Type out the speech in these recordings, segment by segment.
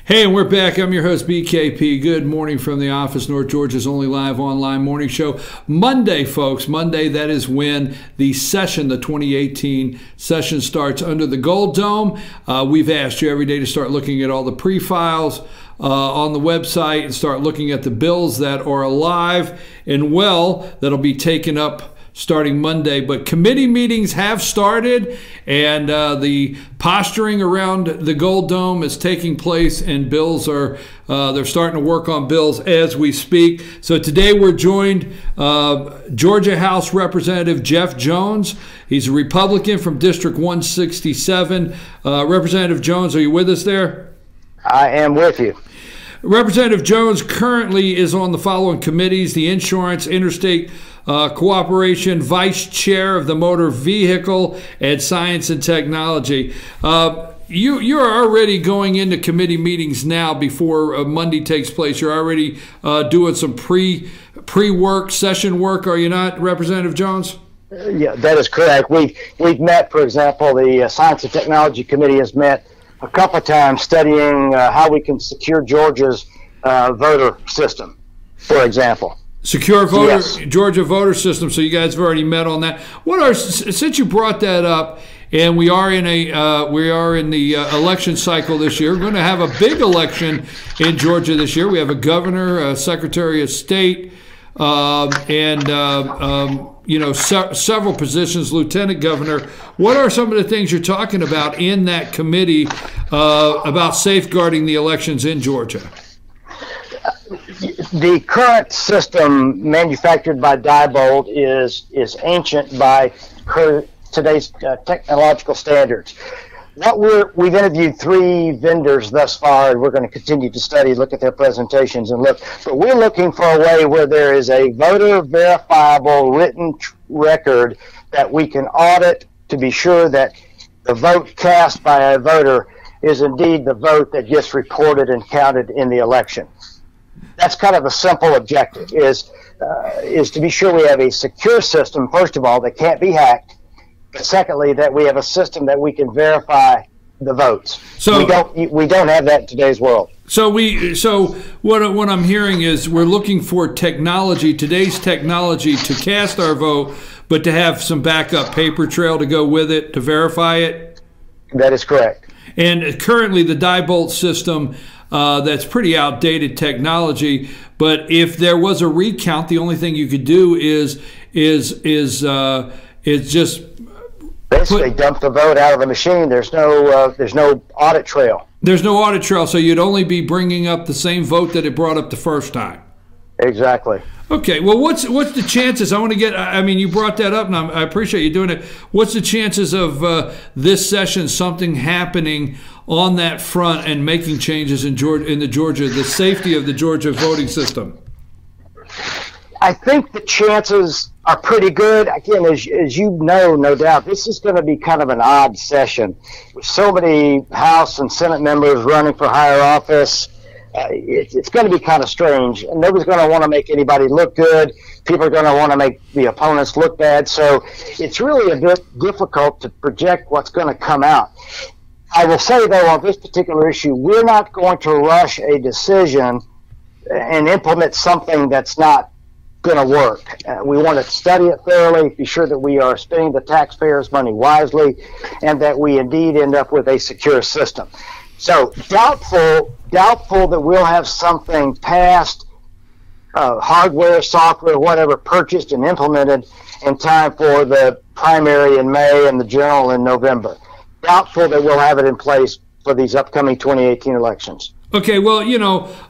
Hey, and we're back. I'm your host, BKP. Good morning from the office, North Georgia's only live online morning show. Monday, folks. Monday, that is when the session, the 2018 session, starts under the Gold Dome. We've asked you every day to start looking at all the pre-files on the website and start looking at the bills that are alive and well that'll be taken up starting Monday. But committee meetings have started, and the posturing around the Gold Dome is taking place, and bills are they're starting to work on bills as we speak. So today we're joined Georgia House Representative Jeff Jones. He's a Republican from District 167. Representative Jones, are you with us there? I am with you. Representative Jones currently is on the following committees: the Insurance, Interstate Cooperation, Vice Chair of the Motor Vehicle, and Science and Technology. You are already going into committee meetings now before Monday takes place. You're already doing some pre-work, session work, are you not, Representative Jones? Yeah, that is correct. We've met, for example, the Science and Technology Committee has met a couple of times studying how we can secure Georgia's voter system, for example. Secure voter, yes. Georgia voter system. So you guys have already met on that. Since you brought that up, and we are in the election cycle this year. We're going to have a big election in Georgia this year. We have a governor, a secretary of state, several positions, lieutenant governor. What are some of the things you're talking about in that committee about safeguarding the elections in Georgia? The current system manufactured by Diebold is ancient by today's technological standards. We've interviewed 3 vendors thus far, and we're going to continue to study, look at their presentations and look. But we're looking for a way where there is a voter verifiable written record that we can audit to be sure that the vote cast by a voter is indeed the vote that gets reported and counted in the election. That's kind of a simple objective, is to be sure we have a secure system, first of all, that can't be hacked, but secondly, that we have a system that we can verify the votes. So we don't have that in today's world. So what I'm hearing is we're looking for technology, today's technology, to cast our vote, but to have some backup paper trail to go with it to verify it. That is correct. And currently the Diebold system, that's pretty outdated technology. But if there was a recount, the only thing you could do is just basically dump the vote out of the machine. There's no audit trail. There's no audit trail, so you'd only be bringing up the same vote that it brought up the first time. Exactly. Okay. Well, what's the chances? I want to get. I mean, you brought that up, and I appreciate you doing it. What's the chances of this session something happening on that front and making changes in Georgia, the safety of the Georgia voting system? I think the chances are pretty good. Again, as you know, no doubt, this is going to be kind of an odd session with so many House and Senate members running for higher office. It's going to be kind of strange, and nobody's going to want to make anybody look good. People are going to want to make the opponents look bad. So it's really a bit difficult to project what's going to come out. I will say, though, on this particular issue, we're not going to rush a decision and implement something that's not going to work. We want to study it thoroughly, be sure that we are spending the taxpayers' money wisely, and that we indeed end up with a secure system. So doubtful that we'll have something passed, hardware, software, whatever, purchased and implemented in time for the primary in May and the general in November. Doubtful that we'll have it in place for these upcoming 2018 elections. Okay, well,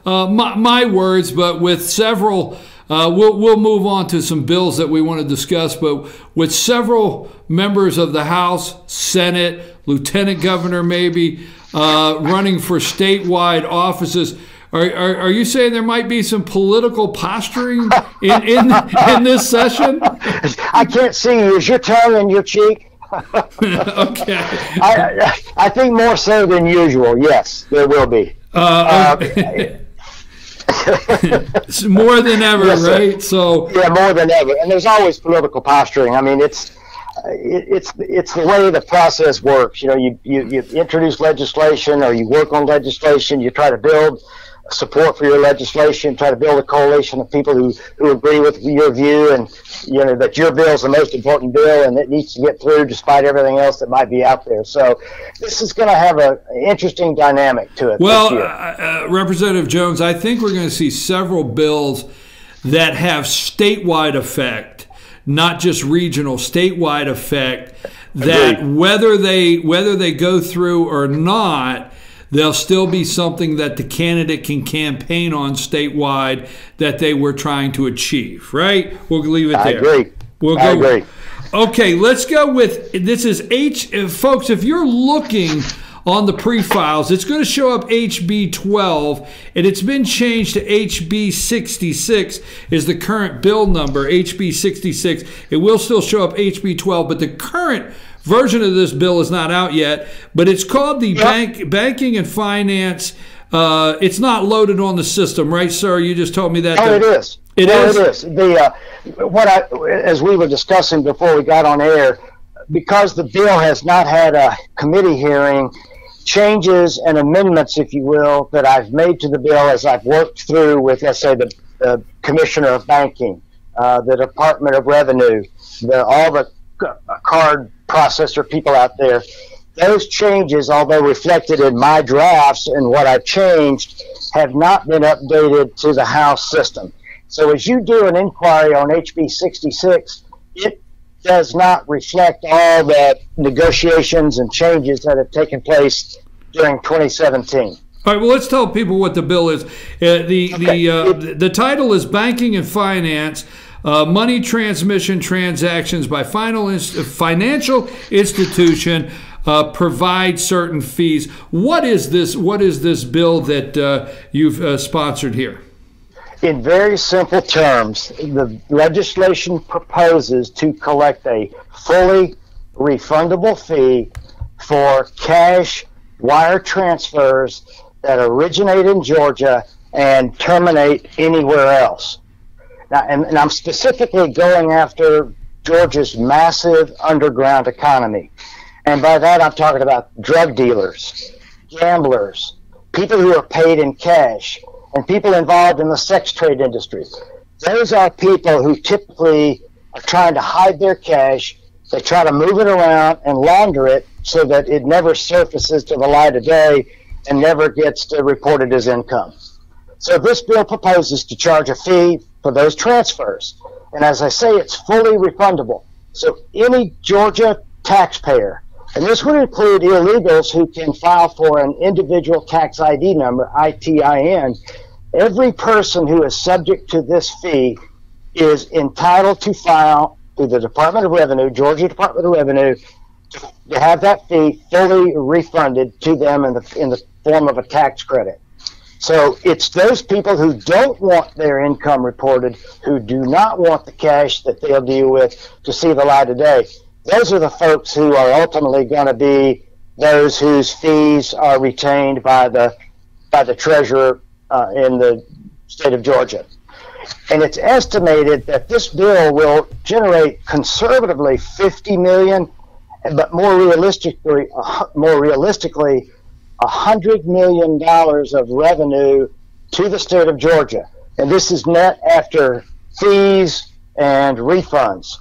my words, but with several, we'll move on to some bills that we want to discuss, but with several members of the House, Senate, Lieutenant Governor maybe, running for statewide offices, are you saying there might be some political posturing in this session? I can't see you. Is your tongue in your cheek? Okay. I think more so than usual. Yes, there will be. More than ever, yes, right? So yeah, more than ever. And there's always political posturing. I mean, it's the way the process works. You know, you introduce legislation, or you work on legislation. You try to build support for your legislation, try to build a coalition of people who agree with your view, and you know that your bill is the most important bill and it needs to get through despite everything else that might be out there. So this is going to have an interesting dynamic to it. Well, Representative Jones, I think we're going to see several bills that have statewide effect, not just regional, statewide effect, that whether they go through or not, there'll still be something that the candidate can campaign on statewide that they were trying to achieve, right? We'll leave it there. I agree. I agree. Okay, let's go with, this is folks, if you're looking on the pre-files, it's going to show up HB 12, and it's been changed to HB 66 is the current bill number, HB 66. It will still show up HB 12, but the current version of this bill is not out yet, but it's called the Banking and Finance. It's not loaded on the system, right, sir? You just told me that. Oh, it is. It is. As we were discussing before we got on air, because the bill has not had a committee hearing, changes and amendments, if you will, that I've made to the bill as I've worked through with, let's say, the Commissioner of Banking, the Department of Revenue, all the card processor people out there, those changes, although reflected in my drafts and what I've changed, have not been updated to the House system. So as you do an inquiry on HB 66, it does not reflect all the negotiations and changes that have taken place during 2017. All right, well, let's tell people what the bill is. The title is Banking and Finance, Money Transmission Transactions by Financial Institution Provide Certain Fees. What is this bill that you've sponsored here? In very simple terms, the legislation proposes to collect a fully refundable fee for cash wire transfers that originate in Georgia and terminate anywhere else. Now, and I'm specifically going after Georgia's massive underground economy. And by that, I'm talking about drug dealers, gamblers, people who are paid in cash, and people involved in the sex trade industry. Those are people who typically are trying to hide their cash. They try to move it around and launder it so that it never surfaces to the light of day and never gets reported as income. So this bill proposes to charge a fee for those transfers. And as I say, it's fully refundable. So any Georgia taxpayer, and this would include illegals who can file for an individual tax ID number, ITIN, every person who is subject to this fee is entitled to file through the Department of Revenue, Georgia Department of Revenue, to have that fee fully refunded to them in the form of a tax credit. So it's those people who don't want their income reported, who do not want the cash that they'll deal with to see the light of day. Those are the folks who are ultimately going to be those whose fees are retained by the treasurer in the state of Georgia. And it's estimated that this bill will generate conservatively $50 million, but more realistically, $100 million of revenue to the state of Georgia. And this is net after fees and refunds.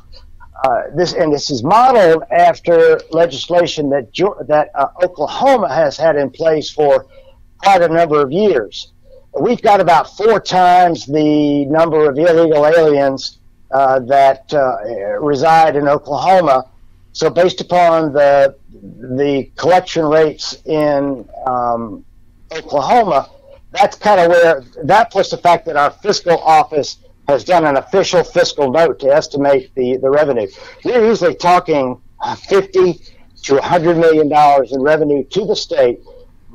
This is modeled after legislation that Oklahoma has had in place for quite a number of years. We've got about 4 times the number of illegal aliens that reside in Oklahoma. So based upon the collection rates in Oklahoma, that's kind of where, that plus the fact that our fiscal office has done an official fiscal note to estimate the revenue. We're usually talking $50 to $100 million in revenue to the state,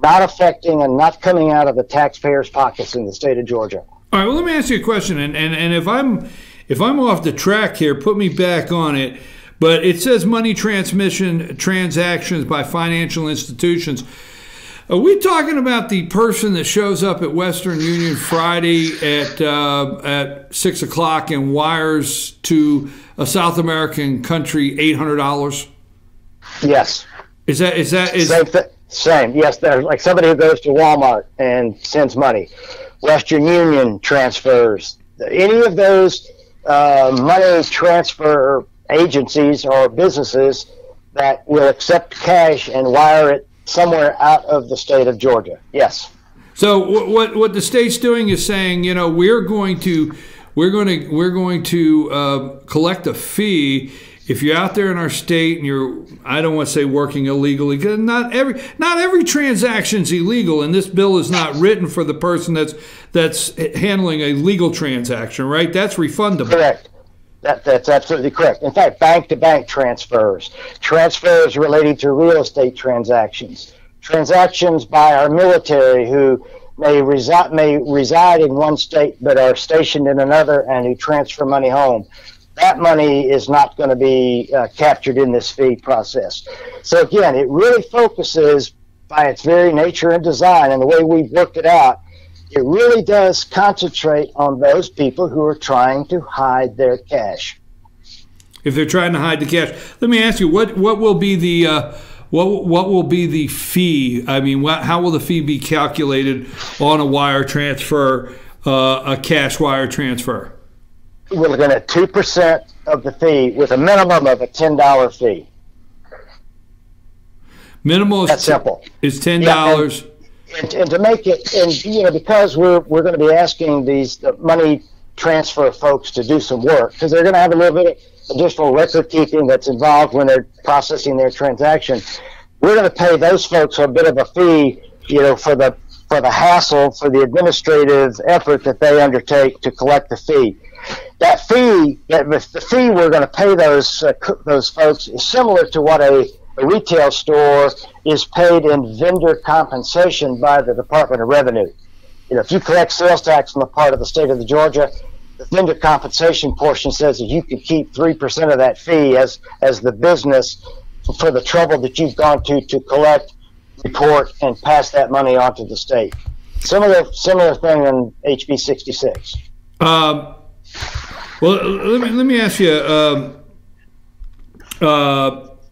not affecting and not coming out of the taxpayers' pockets in the state of Georgia. All right, well, let me ask you a question, and if I'm off the track here, put me back on it. But it says money transmission transactions by financial institutions. Are we talking about the person that shows up at Western Union Friday at 6 o'clock and wires to a South American country $800? Yes. Same? Yes, there's like somebody who goes to Walmart and sends money. Western Union transfers. Any of those money transfer agencies or businesses that will accept cash and wire it somewhere out of the state of Georgia. Yes. So what the state's doing is saying, you know, we're going to collect a fee if you're out there in our state and you're, I don't want to say working illegally, because not every transaction's illegal, and this bill is not written for the person that's handling a legal transaction, right? That's refundable. Correct. That's absolutely correct. In fact, bank-to-bank transfers relating to real estate transactions by our military who may reside in one state but are stationed in another and who transfer money home. That money is not going to be captured in this fee process. So again, it really focuses, by its very nature and design and the way we've worked it out, it really does concentrate on those people who are trying to hide their cash. If they're trying to hide the cash, let me ask you, what will be the what will be the fee? I mean, how will the fee be calculated on a wire transfer, a cash wire transfer? We're looking at 2% of the fee with a minimum of a $10 fee. Minimal is that's simple. Is $10. Yeah, and to make it, and you know, because we're going to be asking these money transfer folks to do some work, because they're going to have a little bit of additional record keeping that's involved when they're processing their transaction. We're going to pay those folks a bit of a fee, you know, for the hassle, for the administrative effort that they undertake to collect the fee. That fee, the fee we're going to pay those folks is similar to what a retail store is paid in vendor compensation by the Department of Revenue. You know, if you collect sales tax on the part of the state of Georgia, the vendor compensation portion says that you can keep 3% of that fee as the business for the trouble that you've gone to collect, report, and pass that money on to the state. Similar thing in HB 66. Well, let me ask you.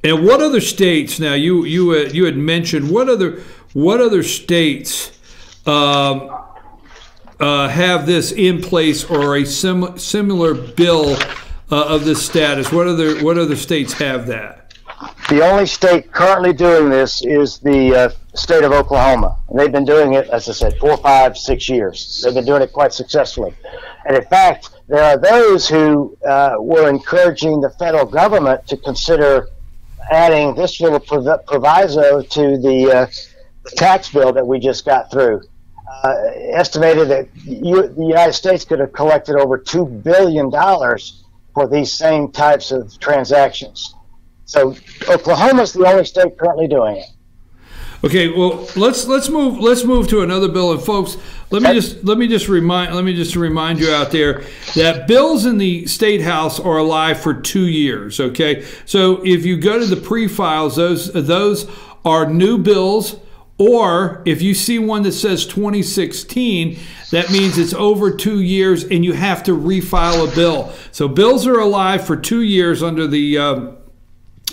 And what other states? Now, you had mentioned what other states have this in place or a similar bill of this status? What other states have that? The only state currently doing this is the state of Oklahoma. And they've been doing it, as I said, 4, 5, 6 years. They've been doing it quite successfully. And in fact, there are those who were encouraging the federal government to consider adding this little proviso to the tax bill that we just got through. Estimated that the United States could have collected over $2 billion for these same types of transactions. So Oklahoma's the only state currently doing it. Okay, well, let's move to another bill, and folks, let me just remind you out there that bills in the State House are alive for 2 years. Okay, so if you go to the pre-files, those are new bills, or if you see one that says 2016, that means it's over 2 years, and you have to refile a bill. So bills are alive for 2 years under the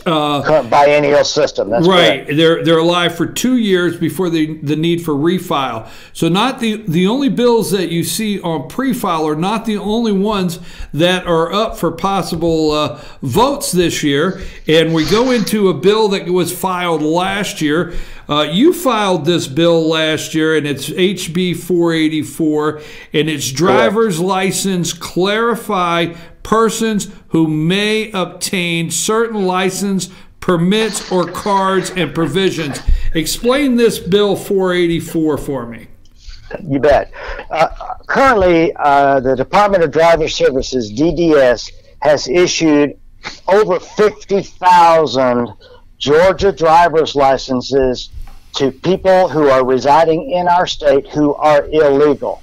current biennial system. That's right. Correct. They're alive for 2 years before the need for refile. So not the only bills that you see on pre-file are not the only ones that are up for possible votes this year. And we go into a bill that was filed last year. You filed this bill last year, and it's HB 484, and it's driver's license clarify persons who may obtain certain license, permits, or cards and provisions. Explain this bill 484 for me. You bet. Currently, the Department of Driver Services, DDS, has issued over 50,000 Georgia driver's licenses to people who are residing in our state who are illegal.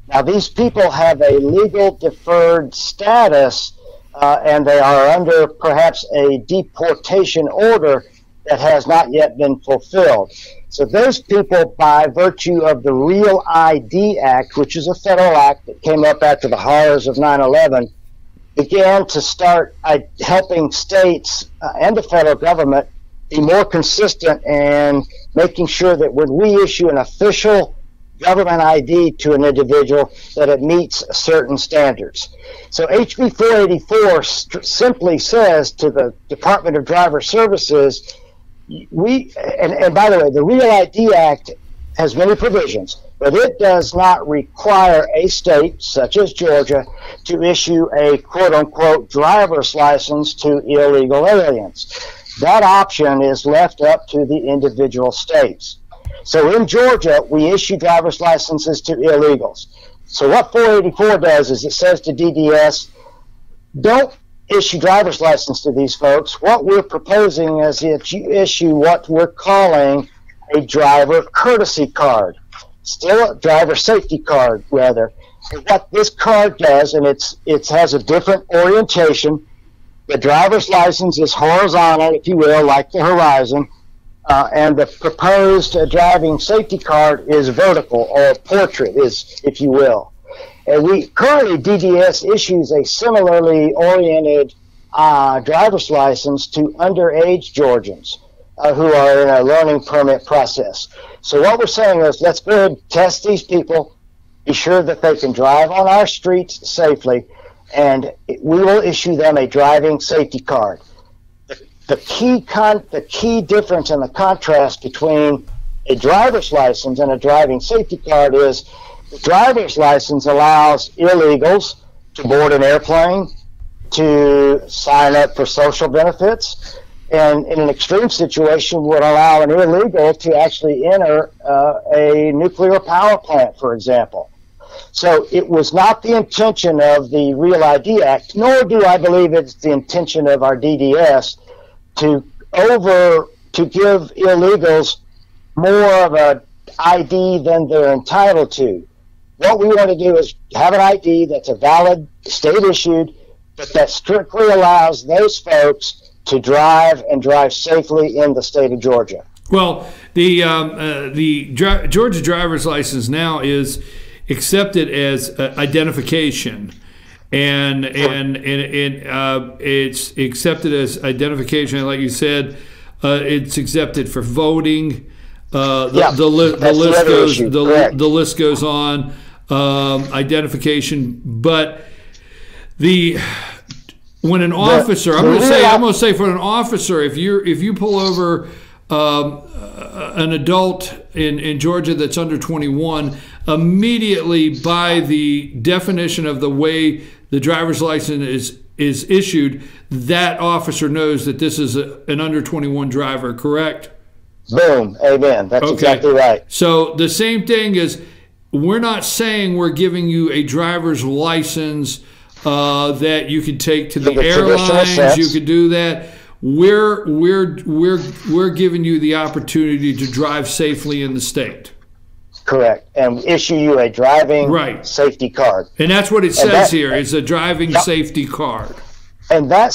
Now, these people have a legal deferred status, and they are under perhaps a deportation order that has not yet been fulfilled. So those people, by virtue of the Real ID Act, which is a federal act that came up after the horrors of 9/11, began to start helping states and the federal government be more consistent and making sure that when we issue an official government ID to an individual, that it meets certain standards. So HB 484 simply says to the Department of Driver Services, and by the way, the Real ID Act has many provisions, but it does not require a state, such as Georgia, to issue a quote-unquote driver's license to illegal aliens. That option is left up to the individual states. So in Georgia, we issue driver's licenses to illegals. So what 484 does is it says to DDS, don't issue driver's license to these folks. What we're proposing is that you issue what we're calling a driver courtesy card, still a driver safety card, rather. And what this card does, and it has a different orientation. The driver's license is horizontal, if you will, like the horizon, and the proposed driving safety card is vertical, or portrait, is, if you will. And currently DDS issues a similarly oriented driver's license to underage Georgians who are in a learning permit process. So what we're saying is, let's go ahead and test these people, be sure that they can drive on our streets safely, and we will issue them a driving safety card. The key difference and the contrast between a driver's license and a driving safety card is the driver's license allows illegals to board an airplane, to sign up for social benefits, and in an extreme situation would allow an illegal to actually enter a nuclear power plant, for example. So it was not the intention of the Real ID Act, nor do I believe it's the intention of our DDS to give illegals more of an ID than they're entitled to. What we want to do is have an ID that's a valid, state-issued, but that strictly allows those folks to drive and drive safely in the state of Georgia. Well, the Georgia driver's license now is accepted as identification, and it's accepted as identification. Like you said, it's accepted for voting. The list goes on. Identification, but when an officer, I'm going to say for an officer, if you pull over an adult in Georgia that's under 21, immediately by the definition of the way the driver's license is issued, that officer knows that this is an under 21 driver, correct? Boom, amen. That's exactly right. So the same thing is, we're not saying we're giving you a driver's license that you can take to the airlines. You could do that. We're giving you the opportunity to drive safely in the state. Correct, and issue you a driving safety card. And that's what it says here. It's a driving safety card. And that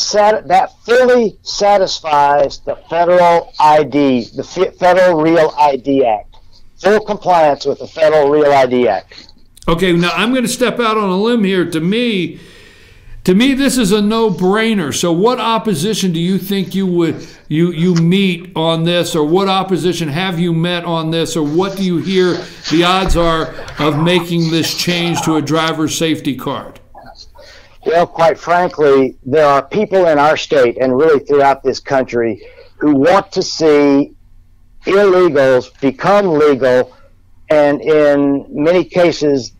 fully satisfies the federal ID, the Federal Real ID Act. Full compliance with the Federal Real ID Act. Okay, now I'm going to step out on a limb here. To me, this is a no-brainer. So, what opposition do you think you meet on this, or what opposition have you met on this, or what do you hear the odds are of making this change to a driver's safety card? Well, quite frankly, there are people in our state and really throughout this country who want to see illegals become legal, and in many cases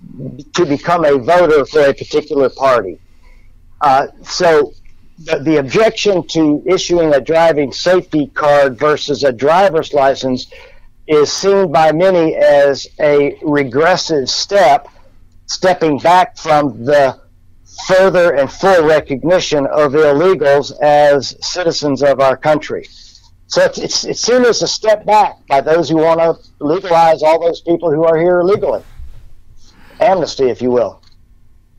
to become a voter for a particular party. So the objection to issuing a driving safety card versus a driver's license is seen by many as a regressive stepping back from the further and full recognition of illegals as citizens of our country. So it's seen as a step back by those who want to legalize all those people who are here illegally. Amnesty, if you will.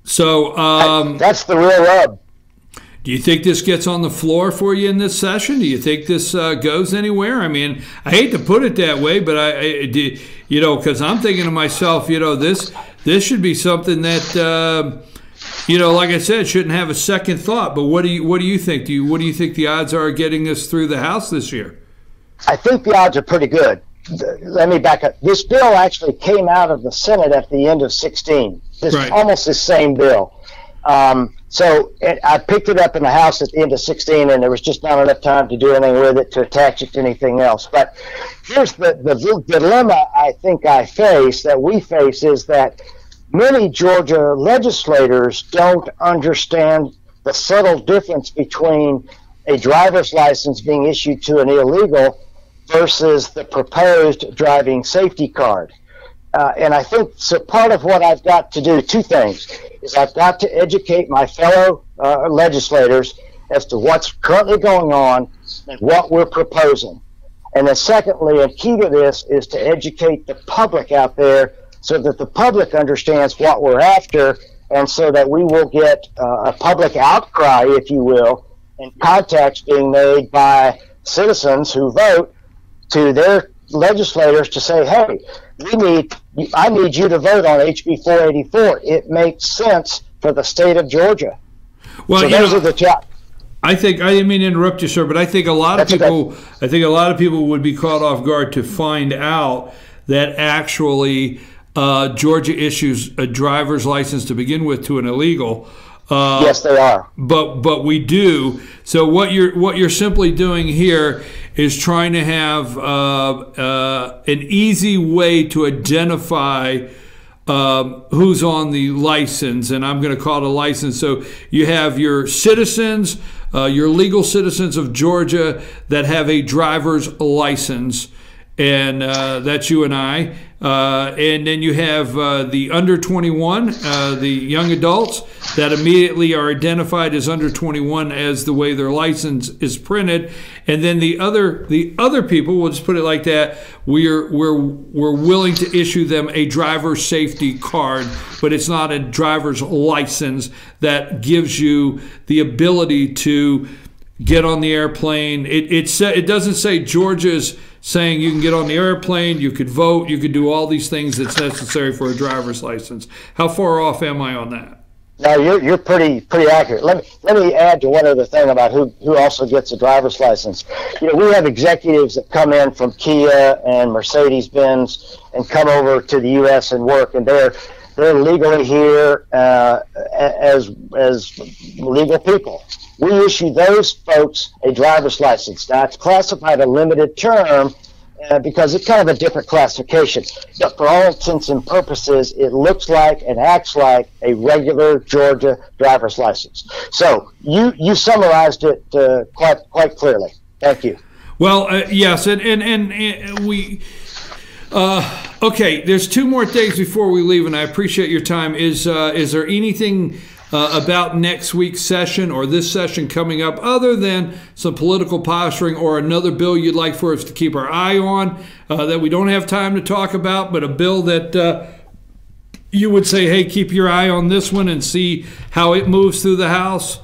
So that's the real rub. Do you think this gets on the floor for you in this session? Do you think this goes anywhere? I mean, I hate to put it that way, but because I'm thinking to myself, this should be something that like I said, shouldn't have a second thought. But what do you think? What do you think the odds are getting us through the House this year? I think the odds are pretty good. Let me back up. This bill actually came out of the Senate at the end of 16. This is almost the same bill. I picked it up in the House at the end of 16, and there was just not enough time to do anything with it, to attach it to anything else. But here's the dilemma I think we face is that many Georgia legislators don't understand the subtle difference between a driver's license being issued to an illegal versus the proposed driving safety card. And I think so. Part of what I've got to do, two things, is I've got to educate my fellow legislators as to what's currently going on and what we're proposing. And then secondly, and key to this, is to educate the public out there so that the public understands what we're after, and so that we will get a public outcry, if you will, and contacts being made by citizens who vote to their legislators to say, hey, I need you to vote on HB 484. It makes sense for the state of Georgia. Well, so those are the jobs. I didn't mean to interrupt you, sir, but I think a lot of people would be caught off guard to find out that actually Georgia issues a driver's license to begin with to an illegal. Yes, they are. But we do. So what you're simply doing here is trying to have an easy way to identify who's on the license, and I'm going to call it a license. So you have your citizens, your legal citizens of Georgia that have a driver's license, and that's you and I. And then you have the under 21, the young adults that immediately are identified as under 21 as the way their license is printed. And then the other people, we'll just put it like that, we're willing to issue them a driver's safety card, but it's not a driver's license that gives you the ability to get on the airplane. It doesn't say Georgia's saying you can get on the airplane, you could vote, you could do all these things that's necessary for a driver's license. How far off am I on that? No, you're pretty accurate. Let me add to one other thing about who also gets a driver's license. We have executives that come in from Kia and Mercedes-Benz and come over to the U.S. and work, and they're legally here as legal people. We issue those folks a driver's license. Now, it's classified a limited term because it's kind of a different classification. But for all intents and purposes, it looks like and acts like a regular Georgia driver's license. So you summarized it quite clearly. Thank you. Well, yes, and we. Okay, there's two more things before we leave, and I appreciate your time. Is there anything about next week's session or this session coming up other than some political posturing or another bill you'd like for us to keep our eye on that we don't have time to talk about, but a bill that you would say, hey, keep your eye on this one and see how it moves through the House?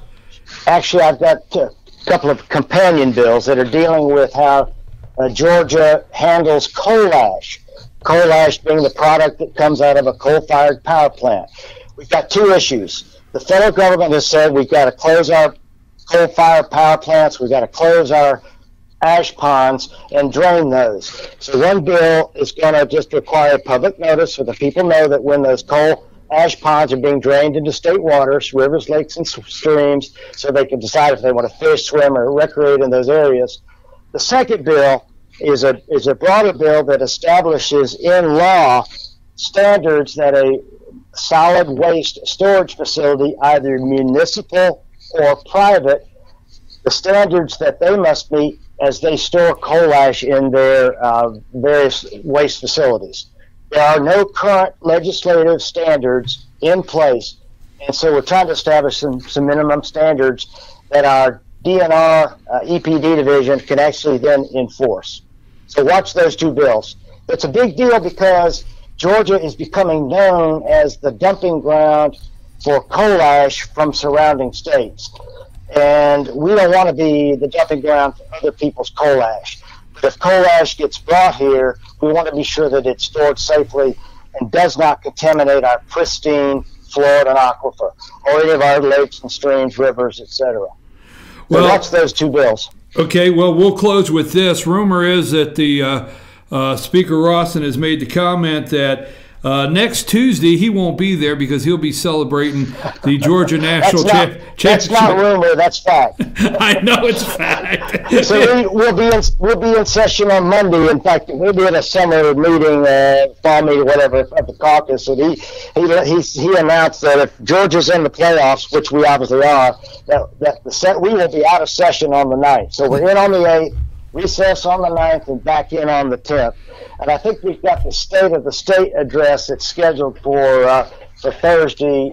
Actually, I've got a couple of companion bills that are dealing with how Georgia handles coal ash. Coal ash being the product that comes out of a coal-fired power plant. We've got two issues. The federal government has said we've got to close our coal-fired power plants, we've got to close our ash ponds and drain those. So one bill is going to just require public notice so the people know that when those coal ash ponds are being drained into state waters, rivers, lakes, and streams, so they can decide if they want to fish, swim, or recreate in those areas. The second bill is a broader bill that establishes in law standards that a solid waste storage facility, either municipal or private, the standards that they must meet as they store coal ash in their various waste facilities. There are no current legislative standards in place, and so we're trying to establish some minimum standards that our DNR EPD division can actually then enforce. So watch those two bills. It's a big deal because Georgia is becoming known as the dumping ground for coal ash from surrounding states. And we don't want to be the dumping ground for other people's coal ash. But if coal ash gets brought here, we want to be sure that it's stored safely and does not contaminate our pristine Florida aquifer or any of our lakes and streams, rivers, etc. So that's those two bills. Okay, well, we'll close with this. Rumor is that the Speaker Rawson has made the comment that next Tuesday he won't be there because he'll be celebrating the Georgia National Championship. That's not rumor. That's fact. I know it's fact. So we'll be in session on Monday. In fact, we'll be at a summer meeting, fall meeting, whatever, at the caucus. And he announced that if Georgia's in the playoffs, which we obviously are, we will be out of session on the 9th. So we're in on the 8th, recess on the 9th, and back in on the 10th. And I think we've got the State of the State address that's scheduled for Thursday,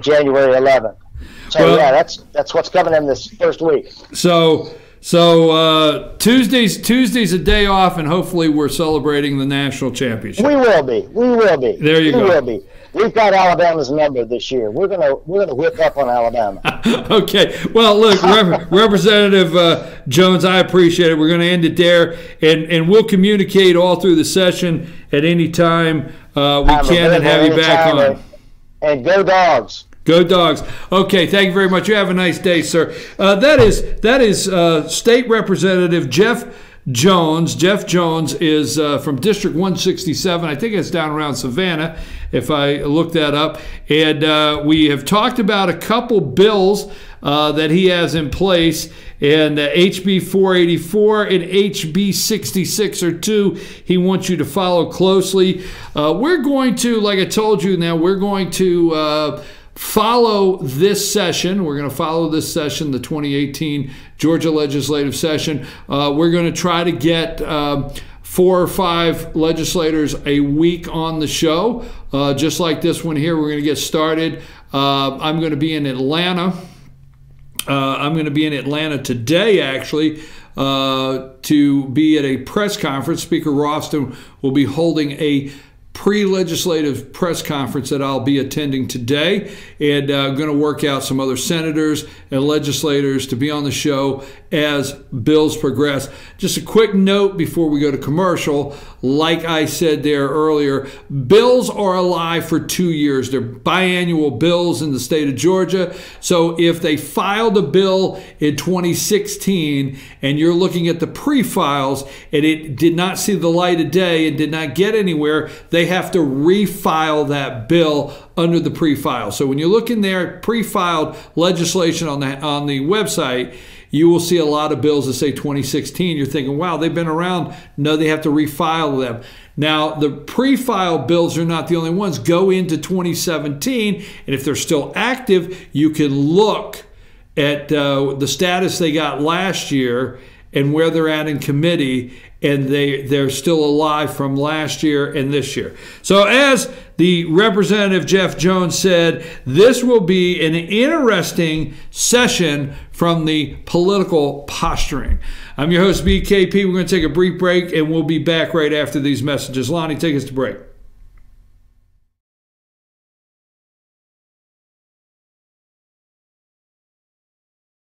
January 11th. So that's what's coming in this first week. So Tuesday's a day off, and hopefully we're celebrating the national championship. We will be. There you go. We will be. We've got Alabama's number this year. We're gonna whip up on Alabama. Okay. Well, look, Representative Jones, I appreciate it. We're going to end it there, and we'll communicate all through the session at any time we can and have you back on. And go Dogs. Go Dogs. Okay, thank you very much. You have a nice day, sir. That is State Representative Jeff Jones. Jeff Jones is from District 167. I think it's down around Savannah, if I look that up. And we have talked about a couple bills that he has in place. And HB 484 and HB 66 are two he wants you to follow closely. We're going to, like I told you now, we're going to follow this session. We're going to follow this session, the 2018 Georgia legislative session. We're going to try to get 4 or 5 legislators a week on the show, just like this one here. We're going to get started. I'm going to be in Atlanta. I'm going to be in Atlanta today, actually, to be at a press conference. Speaker Rawson will be holding a pre-legislative press conference that I'll be attending today, and I'm going to work out some other senators and legislators to be on the show as bills progress. Just a quick note before we go to commercial. Like I said there earlier, bills are alive for 2 years. They're biannual bills in the state of Georgia. So if they filed a bill in 2016 and you're looking at the pre-files and it did not see the light of day and did not get anywhere, they have to refile that bill under the pre-file. So when you look in there, pre-filed legislation on the website, you will see a lot of bills that say 2016. You're thinking, wow, they've been around. No, they have to refile them. Now, the pre-file bills are not the only ones. Go into 2017, and if they're still active, you can look at the status they got last year and where they're at in committee, and they're still alive from last year and this year. So as the Representative Jeff Jones said, this will be an interesting session from the political posturing. I'm your host, BKP. We're going to take a brief break, and we'll be back right after these messages. Lonnie, take us to break.